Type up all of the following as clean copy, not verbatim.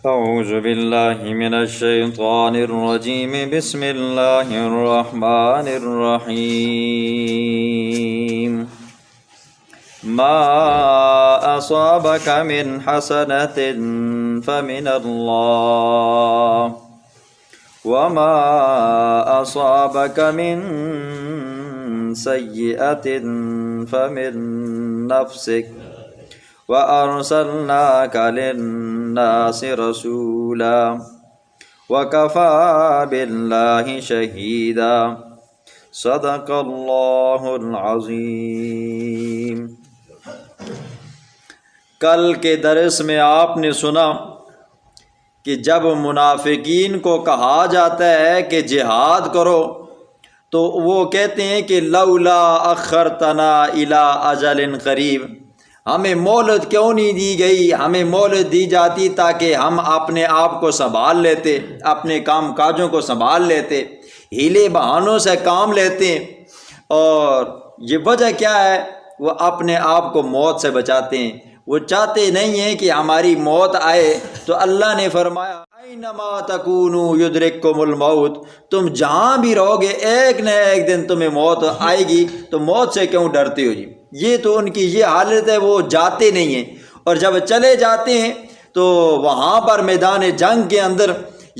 أعوذ بالله من الشيطان الرجيم بسم الله الرحمن الرحيم ما أصابك من حسنة فمن الله وما أصابك من سيئة فمن نفسك وأرسلناك للناس رسولا وكفى بالله شهيدا صدق اللہ العظیم۔ کل کے درس میں آپ نے سنا کہ جب منافقین کو کہا جاتا ہے کہ جہاد کرو تو وہ کہتے ہیں کہ لولا اخرتنا الی اجل قریب، ہمیں مہلت کیوں نہیں دی گئی، ہمیں مہلت دی جاتی تاکہ ہم اپنے آپ کو سنبھال لیتے، اپنے کام کاجوں کو سنبھال لیتے، ہیلے بہانوں سے کام لیتے۔ اور یہ وجہ کیا ہے؟ وہ اپنے آپ کو موت سے بچاتے ہیں، وہ چاہتے نہیں ہیں کہ ہماری موت آئے۔ تو اللہ نے فرمایا اینما تکونوا یدرککم الموت، تم جہاں بھی رہو گے ایک نہ ایک دن تمہیں موت آئے گی، تو موت سے کیوں ڈرتے ہو جی؟ یہ تو ان کی یہ حالت ہے، وہ جاتے نہیں ہیں، اور جب چلے جاتے ہیں تو وہاں پر میدان جنگ کے اندر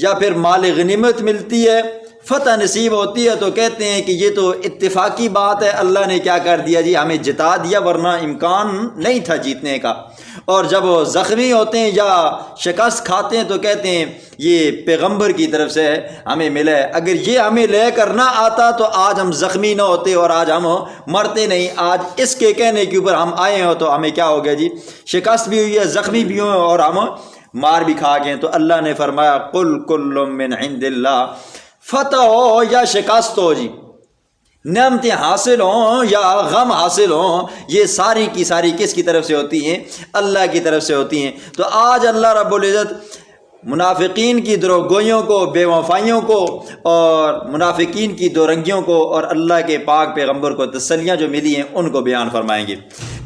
یا پھر مال غنیمت ملتی ہے، فتح نصیب ہوتی ہے، تو کہتے ہیں کہ یہ تو اتفاقی بات ہے، اللہ نے کیا کر دیا جی، ہمیں جتا دیا، ورنہ امکان نہیں تھا جیتنے کا۔ اور جب وہ زخمی ہوتے ہیں یا شکست کھاتے ہیں تو کہتے ہیں یہ پیغمبر کی طرف سے ہمیں ملا ہے، اگر یہ ہمیں لے کر نہ آتا تو آج ہم زخمی نہ ہوتے اور آج ہم مرتے نہیں، آج اس کے کہنے کے اوپر ہم آئے ہیں تو ہمیں کیا ہو گیا جی، شکست بھی ہوئی ہے، زخمی بھی ہوئے اور ہم مار بھی کھا گئے۔ تو اللہ نے فرمایا قل کل من عند اللہ، فتح ہو یا شکست ہو جی، نعمتیں حاصل ہوں یا غم حاصل ہوں، یہ ساری کی ساری کس کی طرف سے ہوتی ہیں؟ اللہ کی طرف سے ہوتی ہیں۔ تو آج اللہ رب العزت منافقین کی دروغگوئیوں کو، بے وفائیوں کو اور منافقین کی دو رنگیوں کو اور اللہ کے پاک پیغمبر کو تسلیاں جو ملی ہیں ان کو بیان فرمائیں گے۔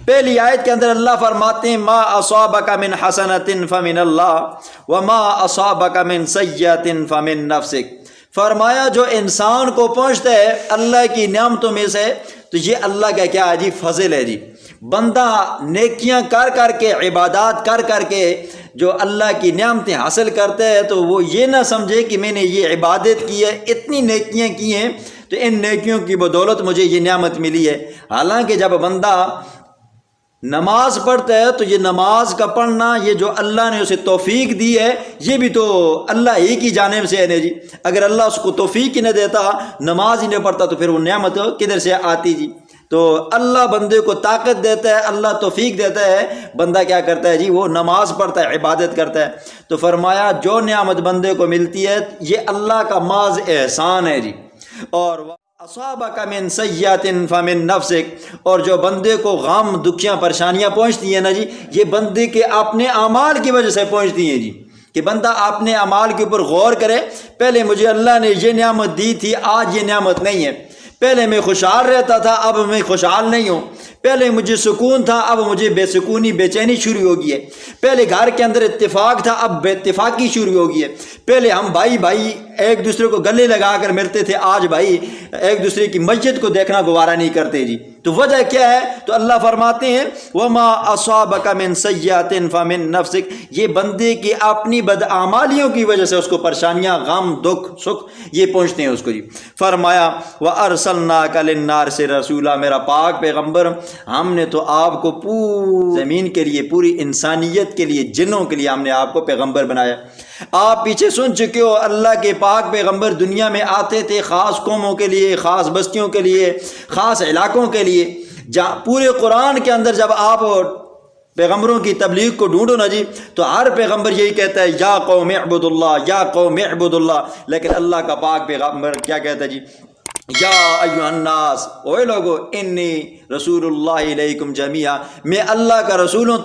پہلی آیت کے اندر اللہ فرماتے ہیں ما اصابک من حسنۃ فمن اللہ وما اصابک من سیئۃ فمن نفسک، فرمایا جو انسان کو پہنچتا ہے اللہ کی نعمتوں میں سے تو یہ اللہ کا کیا ہے جی، فضل ہے جی۔ بندہ نیکیاں کر کر کے، عبادات کر کر کے جو اللہ کی نعمتیں حاصل کرتا ہے تو وہ یہ نہ سمجھے کہ میں نے یہ عبادت کی ہے، اتنی نیکیاں کی ہیں تو ان نیکیوں کی بدولت مجھے یہ نعمت ملی ہے۔ حالانکہ جب بندہ نماز پڑھتا ہے تو یہ نماز کا پڑھنا، یہ جو اللہ نے اسے توفیق دی ہے یہ بھی تو اللہ ہی کی جانب سے ہے نا جی۔ اگر اللہ اس کو توفیق ہی نہ دیتا، نماز ہی نہ پڑھتا تو پھر وہ نعمت کدھر سے آتی جی؟ تو اللہ بندے کو طاقت دیتا ہے، اللہ توفیق دیتا ہے، بندہ کیا کرتا ہے جی، وہ نماز پڑھتا ہے، عبادت کرتا ہے۔ تو فرمایا جو نعمت بندے کو ملتی ہے یہ اللہ کا محض احسان ہے جی۔ اور اصابک من سیئۃ فمن نفسک، اور جو بندے کو غم، دکھیاں، پریشانیاں پہنچتی ہیں نا جی، یہ بندے کے اپنے اعمال کی وجہ سے پہنچتی ہیں جی، کہ بندہ اپنے اعمال کے اوپر غور کرے، پہلے مجھے اللہ نے یہ نعمت دی تھی، آج یہ نعمت نہیں ہے، پہلے میں خوشحال رہتا تھا اب میں خوشحال نہیں ہوں، پہلے مجھے سکون تھا اب مجھے بے سکونی، بے چینی شروع ہو گئی ہے، پہلے گھر کے اندر اتفاق تھا اب بے اتفاقی شروع ہو گئی ہے، پہلے ہم بھائی ایک دوسرے کو گلے لگا کر ملتے تھے، آج بھائی ایک دوسرے کی مسجد کو دیکھنا گوارا نہیں کرتے جی۔ تو وجہ کیا ہے؟ تو اللہ فرماتے ہیں وما اصابک من سیئۃ فمن نفسک، یہ بندے کی اپنی بدعمالیوں کی وجہ سے اس کو پریشانیاں، غم، دکھ، سکھ یہ پہنچتے ہیں اس کو جی۔ فرمایا وارسلناک للناس رسولا، میرا پاک پیغمبر ہم نے تو آپ کو پوری زمین کے لیے، پوری انسانیت کے لیے، جنوں کے لیے ہم نے آپ کو پیغمبر بنایا۔ آپ پیچھے سن چکے ہو اللہ کے پاک پیغمبر دنیا میں آتے تھے خاص قوموں کے لیے، خاص بستیوں کے لیے، خاص علاقوں کے لیے۔ پورے قرآن کے اندر جب آپ پیغمبروں کی تبلیغ کو ڈھونڈو نا جی تو ہر پیغمبر یہی کہتا ہے یا قوم اعبدوا اللہ، یا قوم اعبدوا اللہ، لیکن اللہ کا پاک پیغمبر کیا کہتا ہے جی، یا ایھا الناس، اوے لوگو، انی رسول اللہ علیکم جمیعا، میں اللہ کا رسول ہوں،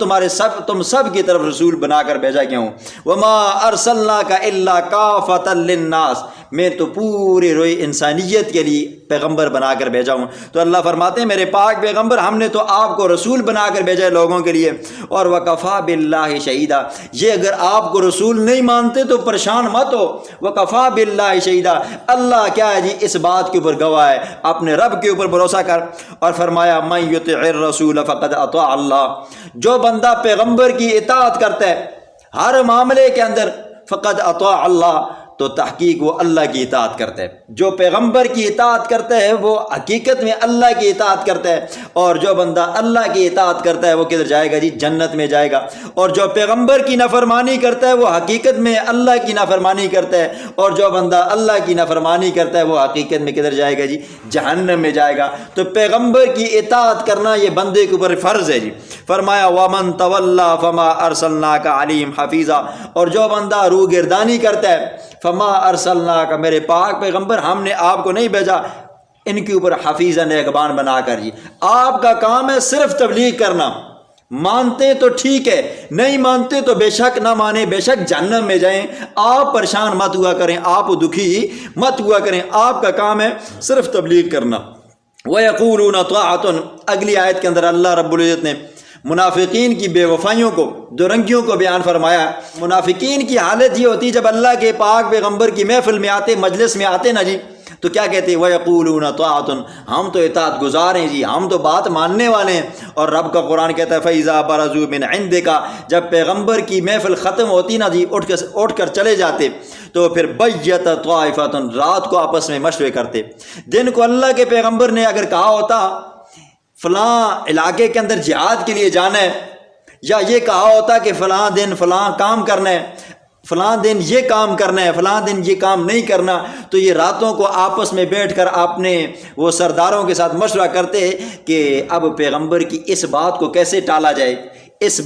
تم سب کی طرف رسول بنا کر بھیجا گیا ہوں۔ وما ارسلناک الا کافۃ للناس، میں تو پورے روئے انسانیت کے لیے پیغمبر بنا کر بھیجا ہوں۔ تو اللہ فرماتے ہیں میرے پاک پیغمبر ہم نے تو آپ کو رسول بنا کر بھیجا ہے لوگوں کے لیے، اور وکفا باللہ شہیدہ، یہ اگر آپ کو رسول نہیں مانتے تو پریشان مت ہو، وکفا باللہ شہیدہ، اللہ کیا ہے جی اس بات کے اوپر گواہ ہے، اپنے رب کے اوپر بھروسہ کر۔ اور فرمایا من یطع الرسول فقد اطاع اللہ، جو بندہ پیغمبر کی اطاعت کرتا ہے ہر معاملے کے اندر، فقد اطاع اللہ، تو تحقیق وہ اللہ کی اطاعت کرتا ہے۔ جو پیغمبر کی اطاعت کرتا ہے وہ حقیقت میں اللہ کی اطاعت کرتا ہے، اور جو بندہ اللہ کی اطاعت کرتا ہے وہ کدھر جائے گا جی؟ جنت میں جائے گا۔ اور جو پیغمبر کی نافرمانی کرتا ہے وہ حقیقت میں اللہ کی نافرمانی کرتا ہے، اور جو بندہ اللہ کی نافرمانی کرتا ہے وہ حقیقت میں کدھر جائے گا جی؟ جہنم میں جائے گا۔ تو پیغمبر کی اطاعت کرنا یہ بندے کے اوپر فرض ہے جی۔ فرمایا وَمَن تَوَلَّى فَمَا أَرْسَلْنَاكَ عَلَيْهِمْ حَفِيظًا، اور جو بندہ روگردانی کرتا ہے، فما ارسلناک، میرے پاک پیغمبر ہم نے آپ کو نہیں بھیجا ان کے اوپر حفیظ نگہبان بنا کر جی۔ آپ کا کام ہے صرف تبلیغ کرنا، مانتے تو ٹھیک ہے، نہیں مانتے تو بے شک نہ مانے، بے شک جہنم میں جائیں۔ آپ پریشان مت ہوا کریں، آپ دکھی مت ہوا کریں، آپ کا کام ہے صرف تبلیغ کرنا۔ وَيَقُولُونَ طَاعَةٌ، اگلی آیت کے اندر اللہ رب العزت نے منافقین کی بے وفائیوں کو، دو رنگیوں کو بیان فرمایا۔ منافقین کی حالت یہ ہوتی جب اللہ کے پاک پیغمبر کی محفل میں آتے، مجلس میں آتے نا جی، تو کیا کہتے ہیں؟ وَيَقُولُونَ طَاعَةٌ، ہم تو اطاعت گزار ہیں جی، ہم تو بات ماننے والے ہیں۔ اور رب کا قرآن کہتا ہے فَإِذَا بَرَزُوا مِنْ عِنْدِكَ، جب پیغمبر کی محفل ختم ہوتی نا جی، اٹھ کر چلے جاتے، تو پھر بَيَّتَ طَائِفَةٌ، رات کو آپس میں مشورے کرتے۔ دن کو اللہ کے پیغمبر نے اگر کہا ہوتا فلاں علاقے کے اندر جہاد کے لیے جانا ہے، یا یہ کہا ہوتا کہ فلاں دن فلاں کام کرنا ہے، فلاں دن یہ کام کرنا ہے، فلاں دن یہ کام نہیں کرنا، تو یہ راتوں کو آپس میں بیٹھ کر اپنے وہ سرداروں کے ساتھ مشورہ کرتے کہ اب پیغمبر کی اس بات کو کیسے ٹالا جائے، اس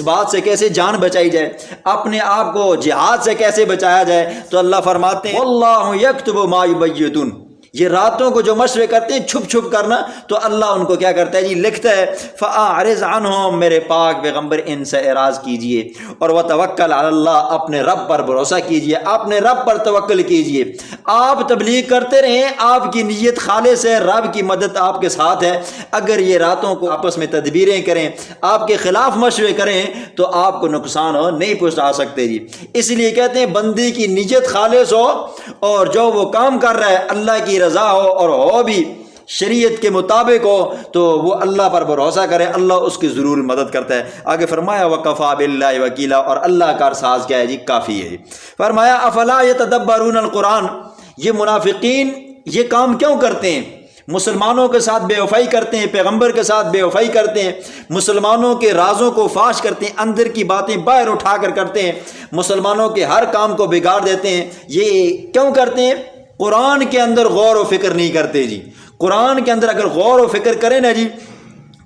بات سے کیسے جان بچائی جائے، اپنے آپ کو جہاد سے کیسے بچایا جائے۔ تو اللہ فرماتے ہیں واللہ یکتب ما یبیتون، یہ راتوں کو جو مشورے کرتے ہیں چھپ چھپ کرنا، تو اللہ ان کو کیا کرتا ہے جی؟ لکھتا ہے فَأَعْرِضْ عَنْهُمْ، میرے پاک پیغمبر ان سے اعراض کیجئے، اور وَتَوَكَّلْ عَلَى اللَّهِ، اپنے رب پر بھروسہ کیجئے، اپنے رب پر توکل کیجئے۔ آپ تبلیغ کرتے رہیں، آپ کی نیت خالص ہے، رب کی مدد آپ کے ساتھ ہے۔ اگر یہ راتوں کو آپس میں تدبیریں کریں، آپ کے خلاف مشورے کریں، تو آپ کو نقصان نہیں پہنچا سکتے جی۔ اس لیے کہتے ہیں بندے کی نیت خالص ہو، اور جو وہ کام کر رہا ہے اللہ کی رضا ہو، اور ہو بھی شریعت کے مطابق ہو، تو وہ اللہ پر بھروسہ کرے، اللہ اس کی ضرور مدد کرتا ہے۔ آگے فرمایا وَكَفَى بِاللَّهِ وَكِيلًا، اور اللہ کا ساز کیا ہے جی؟ کافی ہے۔ فرمایا افلا يتدبرون القرآن، یہ منافقین یہ کام کیوں کرتے ہیں؟ مسلمانوں کے ساتھ بے وفائی کرتے ہیں، پیغمبر کے ساتھ بے وفائی کرتے ہیں، مسلمانوں کے رازوں کو فاش کرتے ہیں، اندر کی باتیں باہر اٹھا کر کرتے ہیں، مسلمانوں کے ہر کام کو بگاڑ دیتے ہیں۔ یہ کیوں کرتے ہیں؟ قرآن کے اندر غور و فکر نہیں کرتے جی۔ قرآن کے اندر اگر غور و فکر کریں نا جی،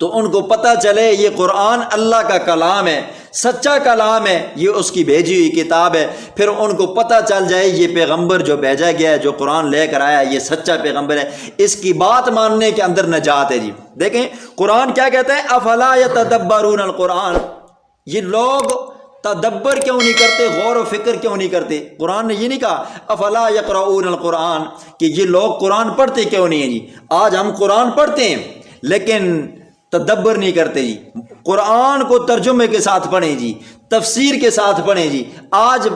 تو ان کو پتہ چلے یہ قرآن اللہ کا کلام ہے، سچا کلام ہے، یہ اس کی بھیجی ہوئی کتاب ہے، پھر ان کو پتہ چل جائے یہ پیغمبر جو بھیجا گیا ہے، جو قرآن لے کر آیا ہے، یہ سچا پیغمبر ہے، اس کی بات ماننے کے اندر نجات ہے جی۔ دیکھیں قرآن کیا کہتا ہے افلا یتدبرون القرآن، یہ لوگ تدبر کیوں نہیں کرتے، غور و فکر کیوں نہیں کرتے؟ قرآن نے یہ نہیں کہا افلا یقرؤون القرآن کہ یہ لوگ قرآن پڑھتے کیوں نہیں ہیں جی۔ آج ہم قرآن پڑھتے ہیں لیکن تدبر نہیں کرتے جی، قرآن کو ترجمے کے ساتھ پڑھیں جی، تفسیر کے ساتھ پڑھیں جی۔ آج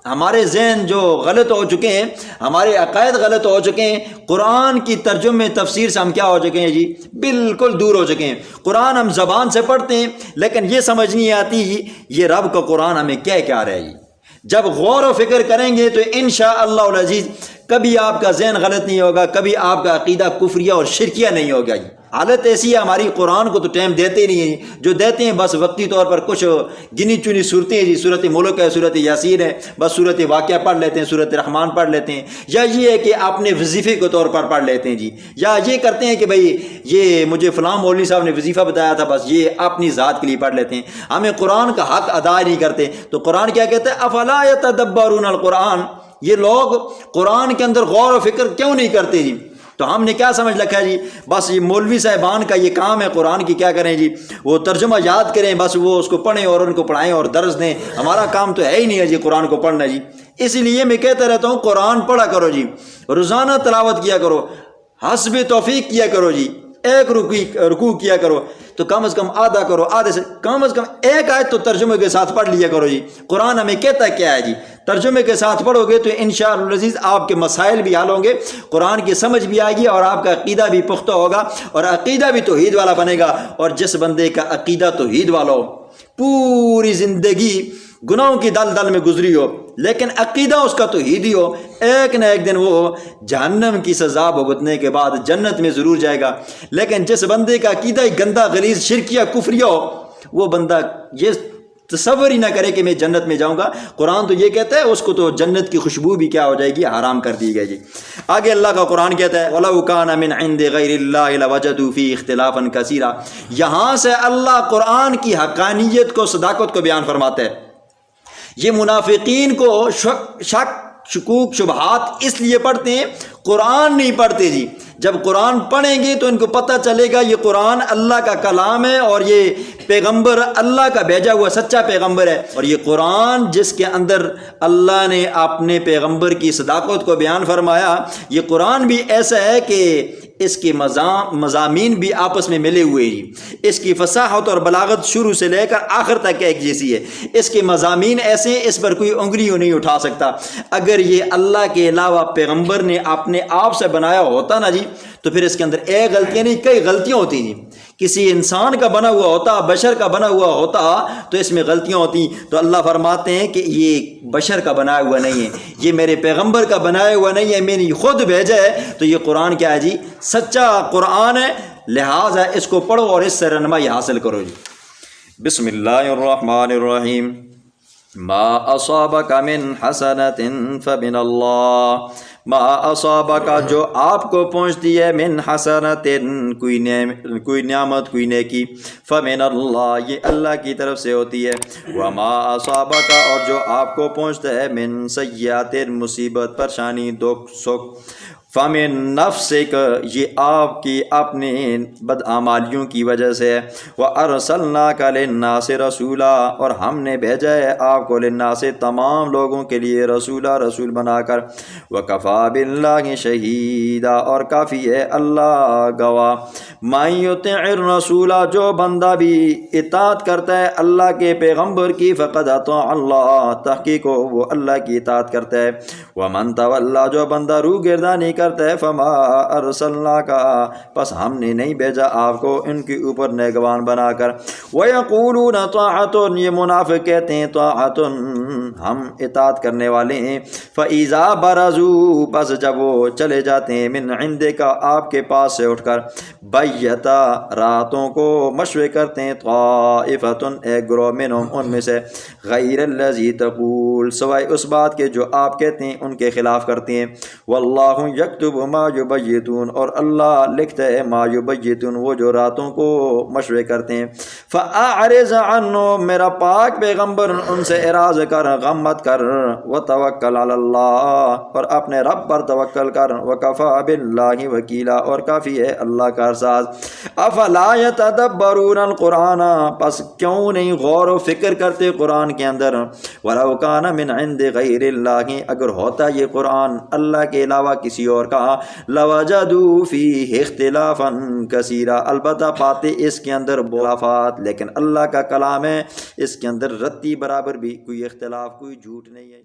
ہمارے ذہن جو غلط ہو چکے ہیں، ہمارے عقائد غلط ہو چکے ہیں، قرآن کی ترجمے تفسیر سے ہم کیا ہو چکے ہیں جی؟ بالکل دور ہو چکے ہیں۔ قرآن ہم زبان سے پڑھتے ہیں لیکن یہ سمجھ نہیں آتی جی یہ رب کا قرآن ہمیں کیا رہا ہے جی۔ جب غور و فکر کریں گے تو انشاءاللہ العزیز کبھی آپ کا ذہن غلط نہیں ہوگا، کبھی آپ کا عقیدہ کفریہ اور شرکیہ نہیں ہوگا جی۔ حالت ایسی ہے ہماری، قرآن کو تو ٹائم دیتے ہی نہیں ہیں، جو دیتے ہیں بس وقتی طور پر کچھ گنی چنی صورتیں جی، صورت ملک ہے، صورت یاسین ہے، بس صورت واقعہ پڑھ لیتے ہیں، صورت رحمان پڑھ لیتے ہیں، یا یہ ہے کہ اپنے وظیفے کے طور پر پڑھ لیتے ہیں جی، یا یہ کرتے ہیں کہ بھئی یہ مجھے فلاں مولوی صاحب نے وظیفہ بتایا تھا، بس یہ اپنی ذات کے لیے پڑھ لیتے ہیں، ہمیں قرآن کا حق ادا نہیں کرتے۔ تو قرآن کیا کہتا ہے افلا یتدبرون القرآن، یہ لوگ قرآن کے اندر غور و فکر کیوں نہیں کرتے جی؟ تو ہم نے کیا سمجھ رکھا ہے جی بس یہ مولوی صاحبان کا یہ کام ہے قرآن کی کیا کریں جی وہ ترجمہ یاد کریں بس وہ اس کو پڑھیں اور ان کو پڑھائیں اور درس دیں. ہمارا کام تو ہے ہی نہیں ہے جی قرآن کو پڑھنا جی. اسی لیے میں کہتا رہتا ہوں قرآن پڑھا کرو جی, روزانہ تلاوت کیا کرو, حسب توفیق کیا کرو جی, ایک رکوع کیا کرو تو کم از کم آدھا کرو, آدھے سے کم ایک آیت تو ترجمے کے ساتھ پڑھ لیا کرو جی. قرآن ہمیں کہتا کیا ہے جی, ترجمے کے ساتھ پڑھو گے تو انشاءاللہ العزیز آپ کے مسائل بھی حل ہوں گے, قرآن کی سمجھ بھی آئے گی اور آپ کا عقیدہ بھی پختہ ہوگا اور عقیدہ بھی توحید والا بنے گا. اور جس بندے کا عقیدہ توحید والا ہو, پوری زندگی گناہوں کی دل میں گزری ہو لیکن عقیدہ اس کا توحیدی ہو, ایک نہ ایک دن وہ جہنم کی سزا بھگتنے کے بعد جنت میں ضرور جائے گا. لیکن جس بندے کا عقیدہ گندا غلیظ شرکیہ کفریہ ہو, وہ بندہ یہ تصور ہی نہ کرے کہ میں جنت میں جاؤں گا. قرآن تو یہ کہتا ہے اس کو تو جنت کی خوشبو بھی کیا ہو جائے گی, حرام کر دی گئی جی. آگے اللہ کا قرآن کہتا ہے وَلَوْ كَانَ مِنْ عِنْدِ غَيْرِ اللَّهِ لَوَجَدُوا فِيهِ اخْتِلَافًا كَثِيرًا. یہاں سے اللہ قرآن کی حقانیت کو, صداقت کو بیان فرماتا ہے. یہ منافقین کو شک شکوک شبہات اس لیے پڑھتے ہیں, قرآن نہیں پڑھتے جی. جب قرآن پڑھیں گے تو ان کو پتہ چلے گا یہ قرآن اللہ کا کلام ہے اور یہ پیغمبر اللہ کا بھیجا ہوا سچا پیغمبر ہے. اور یہ قرآن جس کے اندر اللہ نے اپنے پیغمبر کی صداقت کو بیان فرمایا, یہ قرآن بھی ایسا ہے کہ اس کے مضامین بھی آپس میں ملے ہوئے ہیں. اس کی فصاحت اور بلاغت شروع سے لے کر آخر تک ایک جیسی ہے. اس کے مضامین ایسے ہیں اس پر کوئی انگلی نہیں اٹھا سکتا. اگر یہ اللہ کے علاوہ پیغمبر نے اپنے آپ سے بنایا ہوتا نا جی تو پھر اس کے اندر ایک غلطیاں نہیں کئی غلطیاں ہوتی جی. کسی انسان کا بنا ہوا ہوتا, بشر کا بنا ہوا ہوتا تو اس میں غلطیاں ہوتی. تو اللہ فرماتے ہیں کہ یہ بشر کا بنایا ہوا نہیں ہے, یہ میرے پیغمبر کا بنایا ہوا نہیں ہے, میں نے خود بھیجا ہے. تو یہ قرآن کیا ہے جی, سچا قرآن ہے. لہٰذا اس کو پڑھو اور اس سے رہنمائی حاصل کرو جی. بسم اللہ الرحمن الرحیم. ما اصابک من حسنۃ فمن اللہ. ما اصابک جو آپ کو پہنچتی ہے, من حسنۃ کوئی نعمت کوئی نیکی, فمن اللہ یہ اللہ کی طرف سے ہوتی ہے. وما اصابک اور جو آپ کو پہنچتا ہے, من سیئات مصیبت پریشانی دکھ سکھ, فمن نفسک یہ آپ کی اپنے بدعمالیوں کی وجہ سے. وَأَرْسَلْنَاكَ لِلنَّاسِ رَسُولًا اور ہم نے بھیجا ہے آپ کو للناس تمام لوگوں کے لیے رسول بنا کر. وَكَفَى بِاللَّهِ شَهِيدًا اور کافی ہے اللہ گواہ. مَن يُطِعِ الرَّسُولَ جو بندہ بھی اطاعت کرتا ہے اللہ کے پیغمبر کی, فقد اطاع اللہ تحقیق وہ اللہ کی اطاعت کرتا ہے. وَمَن تَوَلَّى جو بندہ روگردانی کرتا ہے, فما ارسلناک پس ہم نے نہیں بھیجا آپ کو ان کے اوپر نگوان بنا کر. ویقولون طاعۃ یہ منافق کہتے ہیں طاعۃ ہم اطاعت کرنے والے ہیں. فاذا برزوا پس جب وہ چلے جاتے ہیں, من عندک آپ کے پاس سے اٹھ کر, بیتا راتوں کو مشورے کرتے ہیں, طائفۃ ایک گروہ منہم ان میں سے, غیر الذی تقول سوائے اس بات کے جو آپ کہتے ہیں ان کے خلاف کرتے ہیں. واللہ یکتب ما یبیتون اور اللہ لکھتا ہے ما یبیتون وہ جو راتوں کو مشورے کرتے ہیں. فاعرض عنہم میرا پاک پیغمبر ان سے اعراض کر, غم مت کر. وتوکل علی اللہ اور اپنے رب پر توکل کر. وکفی باللہ وکیلا اور کافی ہے اللہ کا ساز. افلا یتدبرون القرآن پس کیوں نہیں غور و فکر کرتے قرآن کے اندر. ولو کان من عند غیر اللہ اگر ہوتا یہ قرآن اللہ کے علاوہ کسی اور کا, لوجدوا فیہ اختلافا کثیرا البتہ پاتے اس کے اندر اختلافات, لیکن اللہ کا کلام ہے اس کے اندر رتی برابر بھی کوئی اختلاف کوئی جھوٹ نہیں ہے.